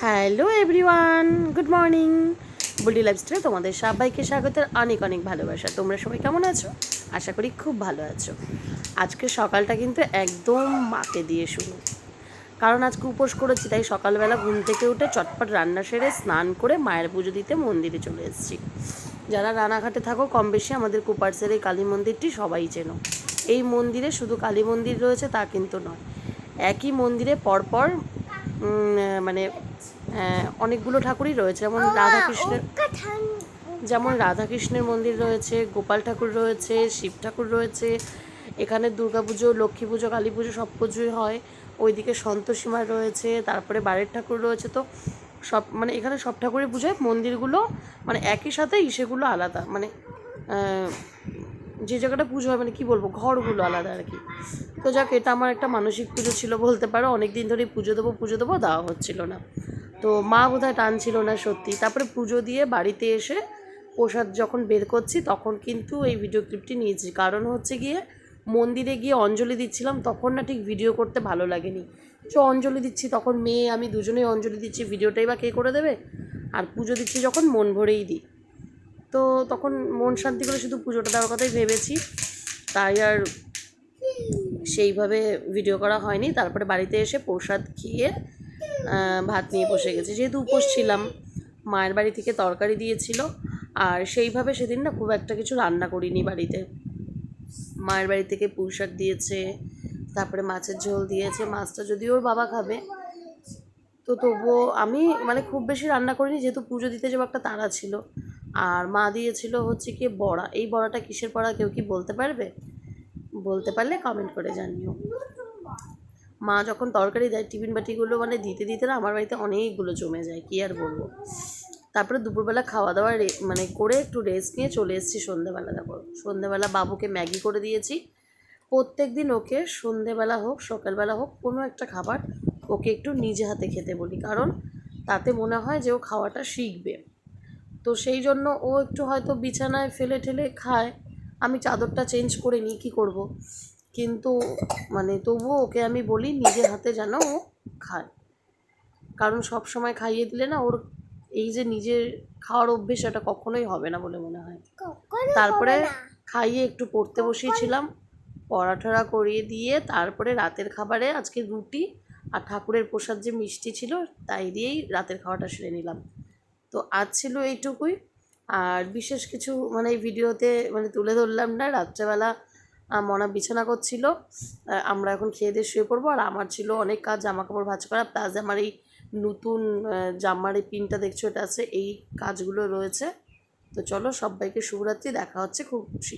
Hello everyone, good morning. Bulti লাইফস্টাইলে তোমাদের সবাইকে স্বাগতের অনেক অনেক ভালোবাসা। তোমরা সবাই কেমন আছো? আশা করি খুব ভালো আছো। আজকে সকালটা কিন্তু একদম মাকে দিয়ে শুরু, কারণ আজকে উপোস করেছি, তাই সকালবেলা ঘুম থেকে উঠে চটপট রান্না সেরে স্নান করে মায়ের পুজো দিতে মন্দিরে চলে এসেছি। যারা রানাঘাটে থাকো কম বেশি আমাদের কুপারসের এই কালী মন্দিরটি সবাই চেনো। এই মন্দিরে শুধু কালী মন্দির রয়েছে তা কিন্তু নয়, একই মন্দিরে পরপর মানে অনেকগুলো ঠাকুরই রয়েছে, যেমন রাধাকৃষ্ণের মন্দির রয়েছে, গোপাল ঠাকুর রয়েছে, শিব ঠাকুর রয়েছে। এখানে দুর্গাপুজো, লক্ষ্মী পুজো, কালী পুজো সব পুজোই হয়। ওইদিকে সন্তোষী মা রয়েছে, তারপরে বাড়ির ঠাকুর রয়েছে। তো সব মানে এখানে সব ঠাকুরের পুজোয় মন্দিরগুলো মানে একই সাথে ইসেগুলো আলাদা, মানে যে জায়গাটা পুজো হয় মানে কী বলবো, ঘরগুলো আলাদা আর কি। তো যাক, এটা আমার একটা মানসিক পুজো ছিল বলতে পারো। অনেক দিন ধরেই পুজো দেবো দেওয়া হচ্ছিল না, তো মা বোধহয় টানছিল না সত্যি। তারপরে পুজো দিয়ে বাড়িতে এসে প্রসাদ যখন বের করছি তখন কিন্তু এই ভিডিও ক্লিপটি নিয়েছি, কারণ হচ্ছে গিয়ে মন্দিরে গিয়ে অঞ্জলি দিচ্ছিলাম, তখন না ঠিক ভিডিও করতে ভালো লাগেনি। যে অঞ্জলি দিচ্ছি তখন মেয়ে আমি দুজনেই অঞ্জলি দিচ্ছি, ভিডিওটাই বা কে করে দেবে। আর পুজো দিচ্ছি যখন মন ভরেই দিই, তো তখন মন শান্তি করে শুধু পুজোটা দেওয়ার কথাই ভেবেছি, তাই আর সেইভাবে ভিডিও করা হয়নি। তারপরে বাড়িতে এসে প্রসাদ খেয়ে ভাত নিয়ে বসে গেছি, যেহেতু উপোস ছিলাম। মায়ের বাড়ি থেকে তরকারি দিয়েছিল, আর সেইভাবে সেদিন না খুব একটা কিছু রান্না করিনি বাড়িতে। মায়ের বাড়ি থেকে পুঁই শাক দিয়েছে, তারপরে মাছের ঝোল দিয়েছে। মাছটা যদিও ওর বাবা খাবে, তো তবুও আমি মানে খুব বেশি রান্না করিনি, যেহেতু পুজো দিতে যাবো একটা তাড়া ছিল। আর মা দিয়েছিল হচ্ছে কি বড়া। এই বড়াটা কিসের বড়া কেউ কি বলতে পারবে? বলতে পারলে কমেন্ট করে জানিও। মা যখন তরকারি দেয় টিফিন বাটিগুলো মানে দিতে দিতে না আমার বাড়িতে অনেকগুলো জমে যায়, কী আর বলবো। তারপরে দুপুরবেলা খাওয়া দাওয়া মানে করে একটু রেস্ট নিয়ে চলে এসেছি সন্ধেবেলা। দেখো, সন্ধেবেলা বাবুকে ম্যাগি করে দিয়েছি। প্রত্যেক দিন ওকে সন্ধেবেলা হোক সকালবেলা হোক কোনো একটা খাবার ওকে একটু নিজে হাতে খেতে বলি, কারণ তাতে মনে হয় যে ও খাওয়াটা শিখবে। তো সেই জন্য ও একটু হয়তো বিছানায় ফেলে ঠেলে খায়, আমি চাদরটা চেঞ্জ করে নিই, কী করবো। কিন্তু মানে তবুও ওকে আমি বলি নিজে হাতে যেন ও খায়, কারণ সব সময় খাইয়ে দিলে না ওর এই যে নিজের খাওয়ার অভ্যেস এটা কখনোই হবে না বলে মনে হয়। তারপরে খাইয়ে একটু পড়তে বসিয়েছিলাম, পড়াঠড়া করিয়ে দিয়ে তারপরে রাতের খাবারে আজকে রুটি আর ঠাকুরের প্রসাদ যে মিষ্টি ছিল তাই দিয়েই রাতের খাওয়াটা সেরে নিলাম। তো আজ ছিল এইটুকুই, আর বিশেষ কিছু মানে এই ভিডিওতে মানে তুলে ধরলাম না। রাত্রেবেলা মনা বিছানা করছিল, আমরা এখন খেয়ে দিয়ে শুয়ে পড়বো। আর আমার ছিল অনেক কাজ, জামা কাপড় ভাঁজ করা, প্লাস আমার এই নতুন জামার এই পিনটা দেখছো এটা আছে, এই কাজগুলো রয়েছে। তো চলো, সবাইকে শুভরাত্রি, দেখা হচ্ছে খুব খুশি।